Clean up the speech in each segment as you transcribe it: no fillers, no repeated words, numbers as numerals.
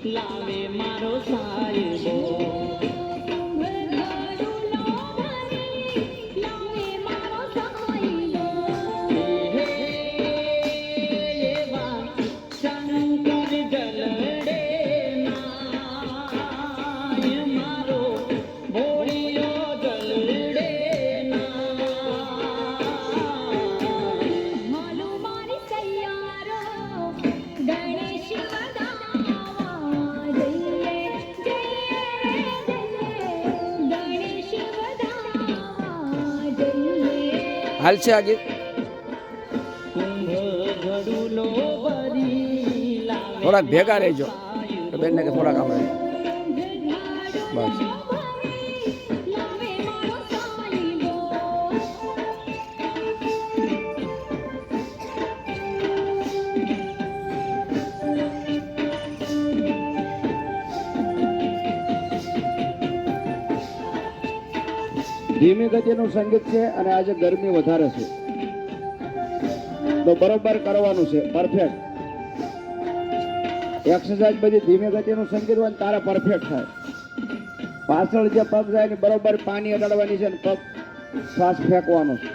લાવે મારો સાહેબો હાલ છે આગે થોડાક ભેગા રહેજો તો બેનને કે થોડાક આપણે બસ ધીમી ગતિનું સંગીત છે અને આજે ગરમી વધારે છે તો બરોબર કરવાનું છે પરફેક્ટ એક્સરસાઇઝ બધી ધીમી ગતિનું સંગીત હોય તારે પરફેક્ટ થાય પાછળ જે પગ જાય ને બરોબર પાણી અડાડવાની છે ને પગ શ્વાસ ફેંકવાનો છે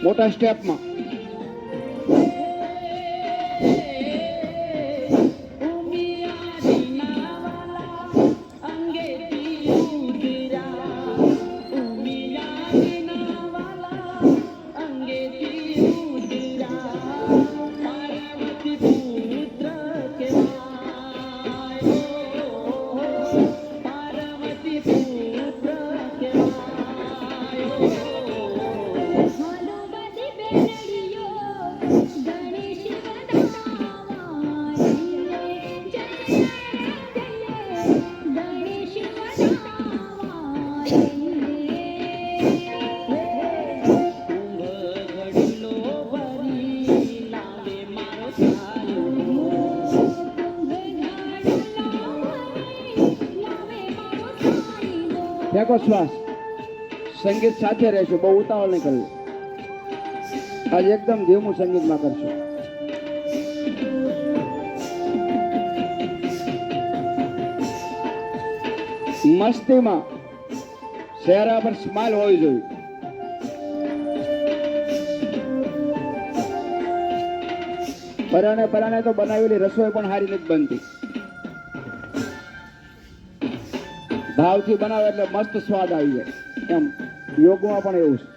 મોટા સ્ટેપમાં ફેંકો શ્વાસ સંગીત સાથે રહેશું બહુ ઉતાવળ નહીં કરવું આજે એકદમ ધીમું સંગીતમાં કરશું મસ્તીમાં ચહેરા પર સ્માઇલ હોવી જોઈએ પરાણે તો બનાવેલી રસોઈ પણ સારી નથી બનતી ભાવથી બનાવે એટલે મસ્ત સ્વાદ આવી જાય એમ યોગમાં પણ એવું છે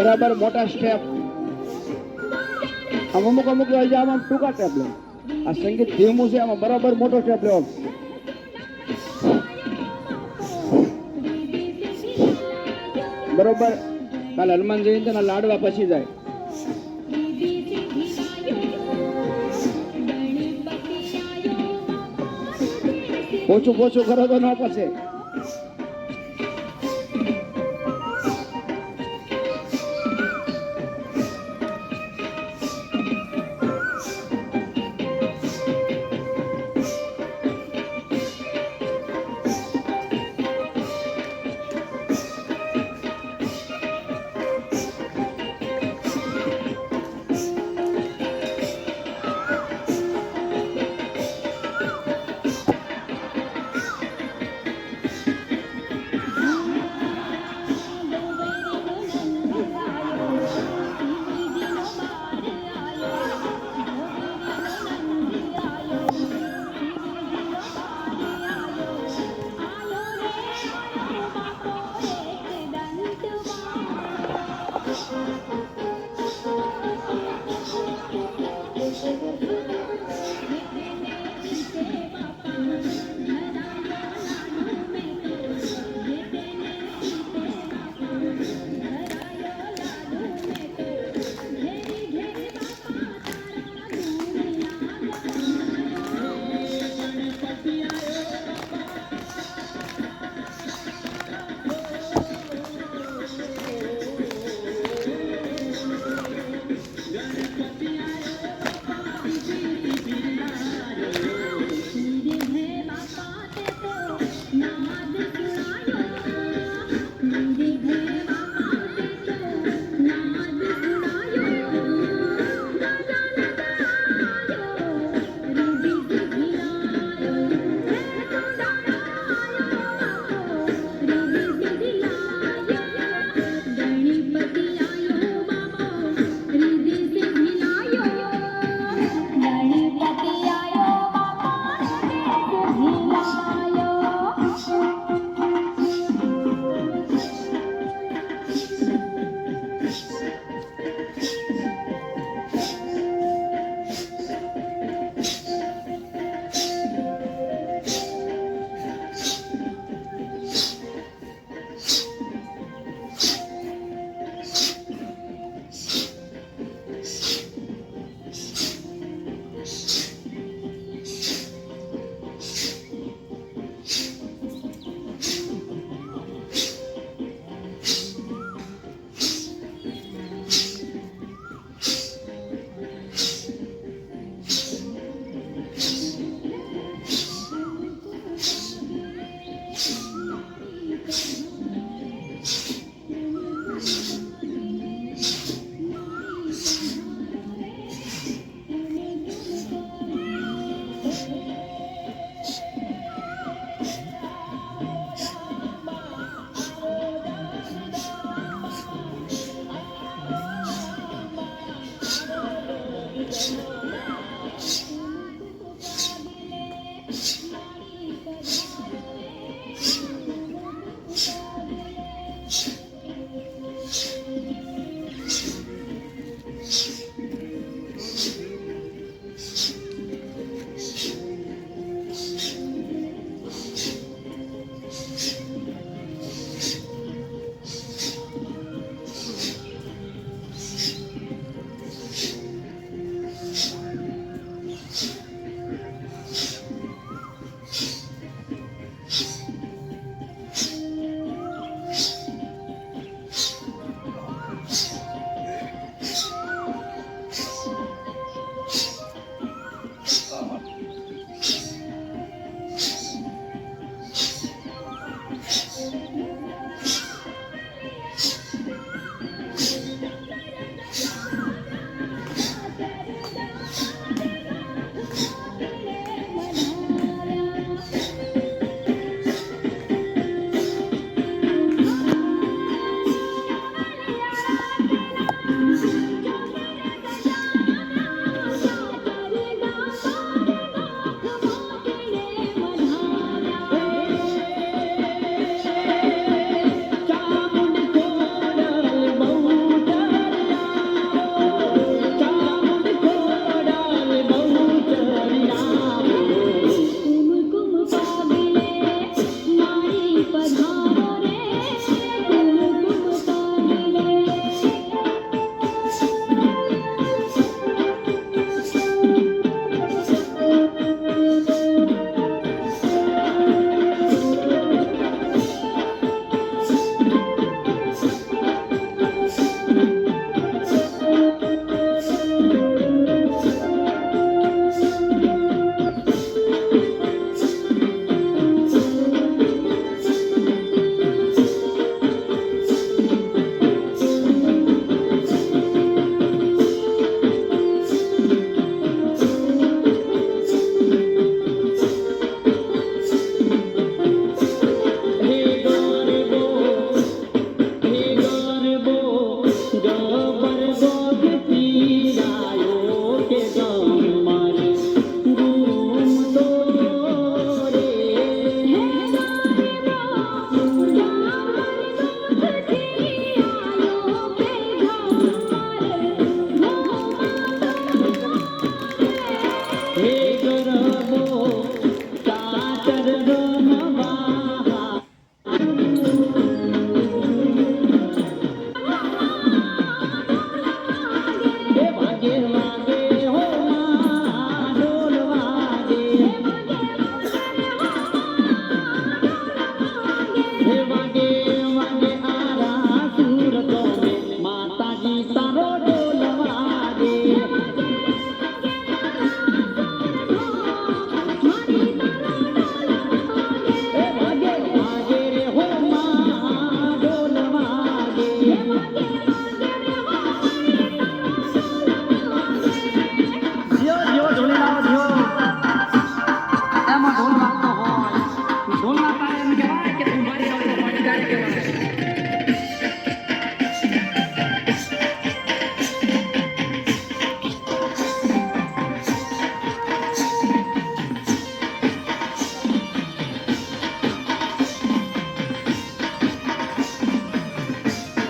બરાબર મોટા સ્ટેપ અમુક આમાં ટૂંકા સ્ટેપ લે આ સંગીત ધીમું છે આમાં બરાબર મોટો સ્ટેપ લેવો બરોબર કાલે હનુમાન જયંતીના લાડવા પછી જાય ઓછું ઓછું કરો તો ન પછી.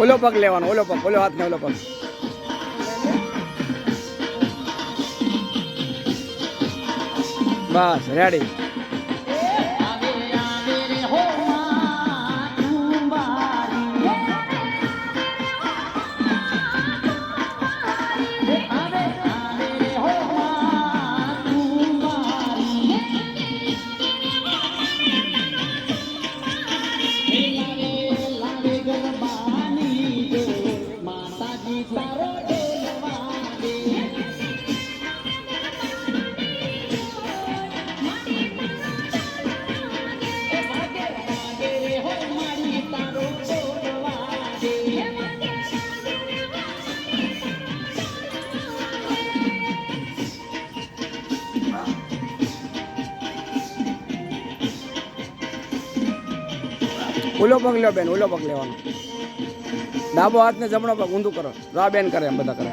ઓલો પગ લેવાનો, ઓલો પગ, ઓલો હાથ ને ઓલો પગ. બસ રેડી. ઓલો પગ લ્યો બેન, ઓલો પગ લેવાનો. ડાબો હાથ ને જમણો પગ ઊંધું કરો. રા બેન કરે એમ બધા કરે.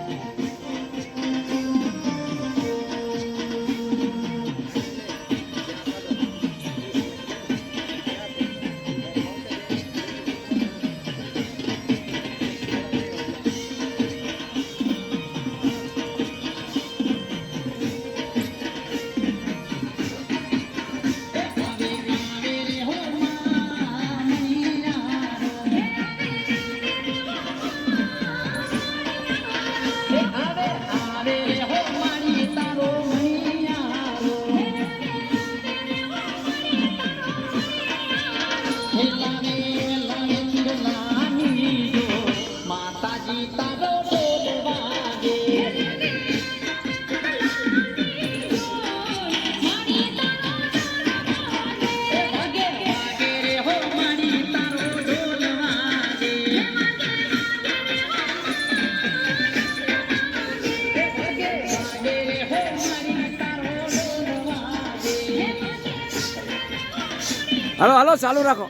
હાલો હાલો ચાલુ રાખો.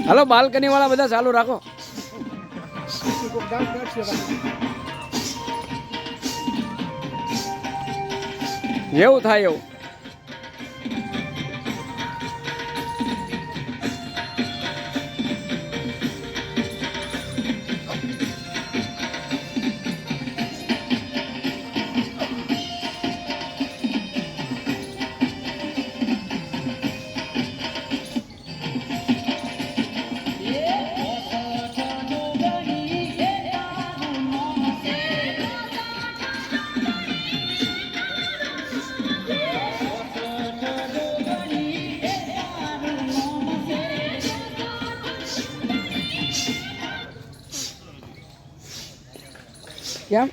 હાલો બાલ્કની વાળા બધા ચાલુ રાખો. એવું થાય એવું. કેમ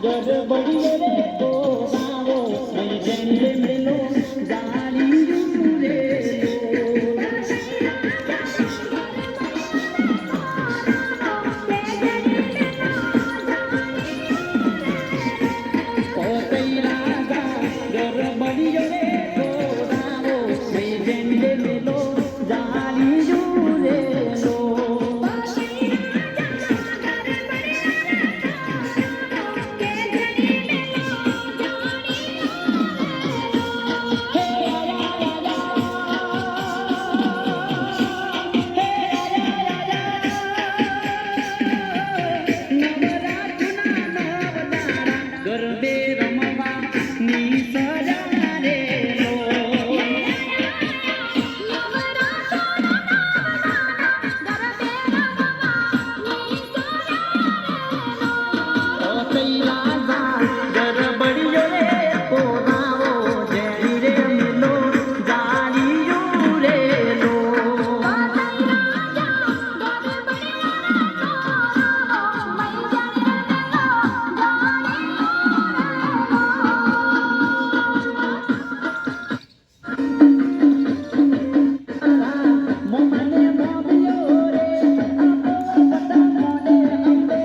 ગરબડીએ રે બોલાવો મઈ જંડે મેલો જાળીયું રે ઓ કૈલા ગરબડીએ રે બોલાવો મઈ જંડે મેલો જાળીયું રે લો ગરબે રમવા ની સજા રે લો ઓ કૈલા ગરબડીએ રે બોલાવો જઈ રે મેલો જાળીયું રે લો મોમને મોબ્યો રે આપો બધા મોને અંબે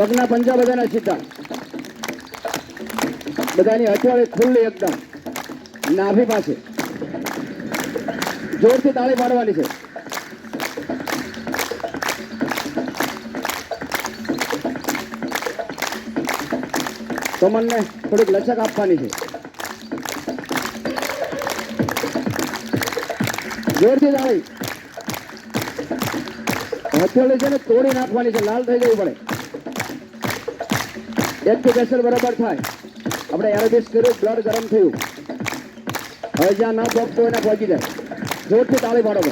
પગના પંજા બધાના સીધા, બધાની હથવાળી ખુલ્લી એકદમ, નાભી પાસે. જોરથી તાળી પાડવાની છે. કમરને થોડીક લચક આપવાની છે. જોરથી તાળી. હથેળી છે ને તોડી નાખવાની છે, લાલ થઈ જવું પડે. એકથી પ્રેશર બરાબર થાય. આપણે એરોબિક્સ કર્યું, બ્લડ ગરમ થયું. હવે જ્યાં ન પગતું એને પહોંચી જાય. જોરથી તાળી પાડો.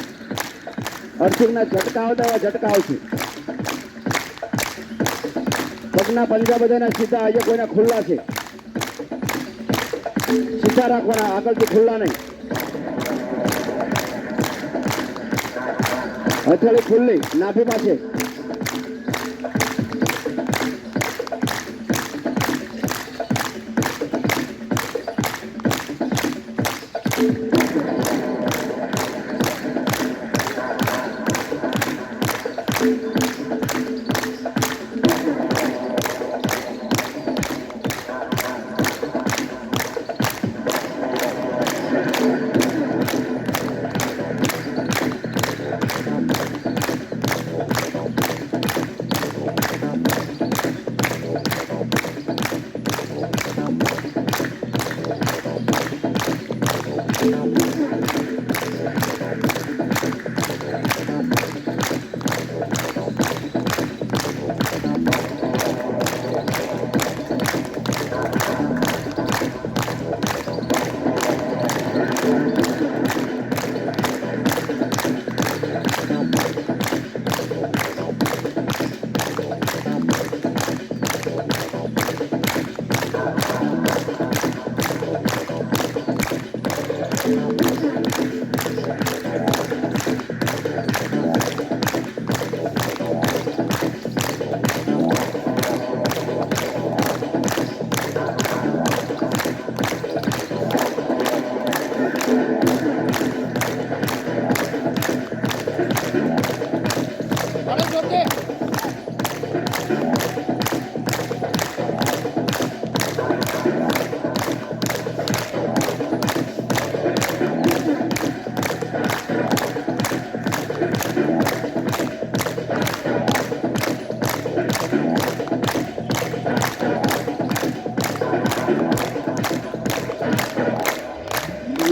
અર્થિંગના ઝટકા આવતા એવા ઝટકા આવશે. પગના પંજા બધાના સીધા, આજે કોઈના ખુલ્લા છે. સીધા રાખવાના, આગળથી ખુલ્લા નહીં. હથેળી ખુલ્લી, નાભી પાસે.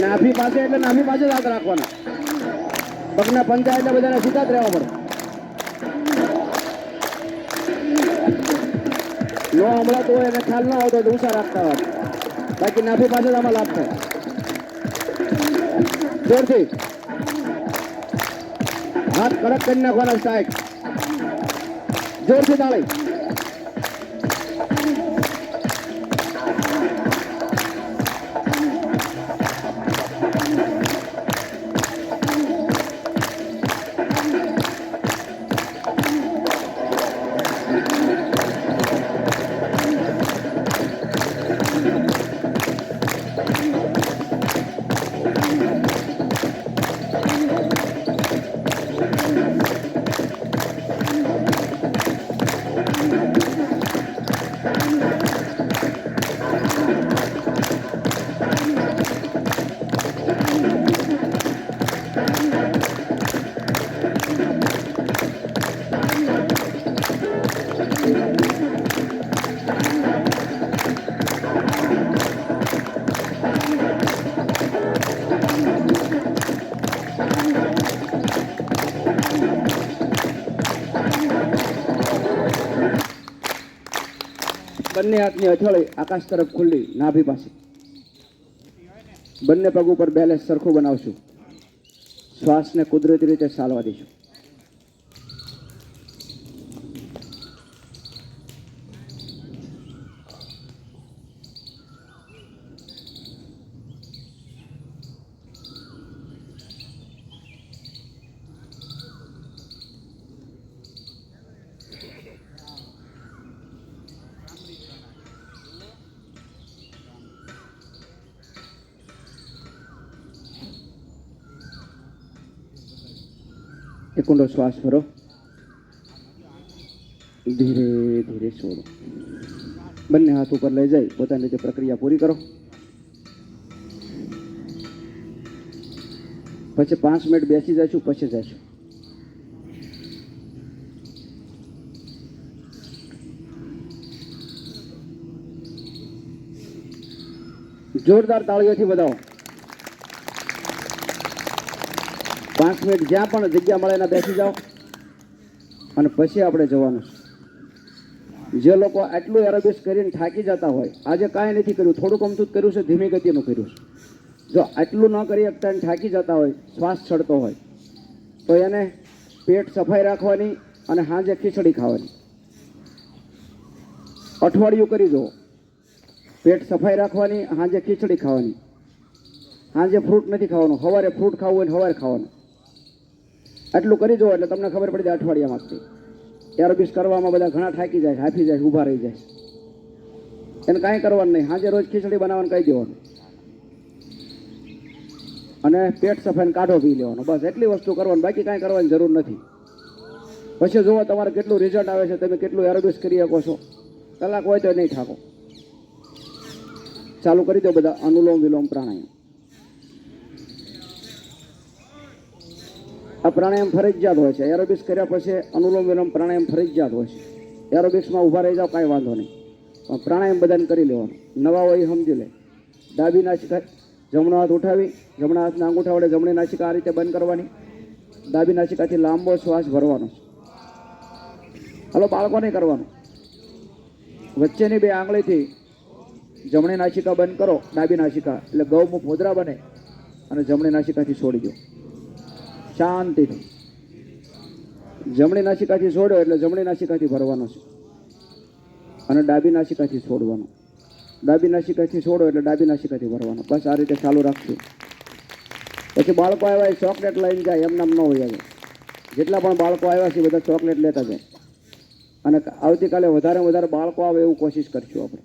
નાભી પાસે એટલે નાભી પાસે જ હાથ રાખવાના. પગના પંજા એટલે બધાને સીધા જ રહેવા પડે. નો હમણાં હોય એને ખ્યાલ ના આવતો તો ઊંચા રાખતા હોય, બાકી નાભી પાસે જ આમાં લાભ થાય. જોરથી હાથ કડક કરી નાખવાના, સ્ટ્રાઇક. જોરથી તાળી. બંને હાથની હથેળી આકાશ તરફ ખુલ્લી, નાભી પાસે. બંને પગ ઉપર બેલેન્સ સરખું બનાવશું. શ્વાસને કુદરતી રીતે ચાલવા દઈશું. એક ઊંડો શ્વાસ ભરો. ધીરે ધીરે છોડો. બંને હાથ ઉપર લઈ જઈ પોતાની રીતે પ્રક્રિયા પૂરી કરો. પછી 5 મિનિટ બેસી જઈશું, પછી જઈશું. જોરદાર તાળીઓથી વધાવો. 5 મિનિટ જ્યાં પણ જગ્યા મળે એના બેસી જાઓ અને પછી આપણે જવાનું છે. જે લોકો આટલું એરોબિક્સ કરીને થાકી જતા હોય, આજે કાંઈ નથી કર્યું, થોડુંક અમથું જ કર્યું છે, ધીમી ગતિનું કર્યું છે. જો આટલું ન કરી શકતા અને થાકી જતા હોય, શ્વાસ ચડતો હોય, તો એને પેટ સફાઈ રાખવાની અને સાંજે ખીચડી ખાવાની. અઠવાડિયું કરી જુઓ. પેટ સફાઈ રાખવાની, સાંજે ખીચડી ખાવાની. સાંજે ફ્રૂટ નથી ખાવાનું, સવારે ફ્રૂટ ખાવું હોય સવારે ખાવાનું. આટલું કરી જુઓ એટલે તમને ખબર પડી જાય અઠવાડિયામાંથી. એરોબિક્સ કરવામાં બધા ઘણા થાકી જાય, હાફી જાય, ઊભા રહી જાય. એને કાંઈ કરવાનું નહીં, સાંજે રોજ ખીચડી બનાવવાનું કહી દેવાનું અને પેટ સફાઈને કાઢો પી લેવાનો. બસ એટલી વસ્તુ કરવાની, બાકી કાંઈ કરવાની જરૂર નથી. પછી જુઓ તમારે કેટલું રિઝલ્ટ આવે છે, તમે કેટલું એરોબિક્સ કરી શકો છો. કલાક હોય તો નહીં થાકો. ચાલુ કરી દો બધા અનુલોમ વિલોમ પ્રાણાયામ. આ પ્રાણાયામ ફરજિયાત હોય છે. એરોબિક્સ કર્યા પછી અનુલોમ વિલોમ પ્રાણાયામ ફરજિયાત હોય છે. એરોબિક્સમાં ઊભા રહી જાઓ કાંઈ વાંધો નહીં, પણ પ્રાણાયામ બધાને કરી લેવાનું. નવા હોય એ સમજી લે. ડાબી નાસિકા જમણો હાથ ઉઠાવી, જમણા હાથના અંગૂઠા વડે જમણી નાસિકા આ રીતે બંધ કરવાની. ડાબી નાસિકાથી લાંબો શ્વાસ ભરવાનો. હાલો, બાળકોને કરવાનું. વચ્ચેની 2 આંગળીથી જમણી નાસિકા બંધ કરો, ડાબી નાસિકા, એટલે ગૌમુખ મુદ્રા બને અને જમણી નાસિકાથી છોડી દો શાંતિથી. જમણી નાસિકાથી છોડ્યો એટલે જમણી નાસિકાથી ભરવાનો છે અને ડાબી નાસિકાથી છોડવાનો. ડાબી નાસિકાથી છોડો એટલે ડાબી નાસિકાથી ભરવાનો. બસ આ રીતે ચાલુ રાખશું. પછી બાળકો આવ્યા એ ચોકલેટ લઈને જાય, એમ નામ ન હોય. હવે જેટલા પણ બાળકો આવ્યા છે બધા ચોકલેટ લેતા જાય અને આવતીકાલે વધારે બાળકો આવે એવું કોશિશ કરશું આપણે.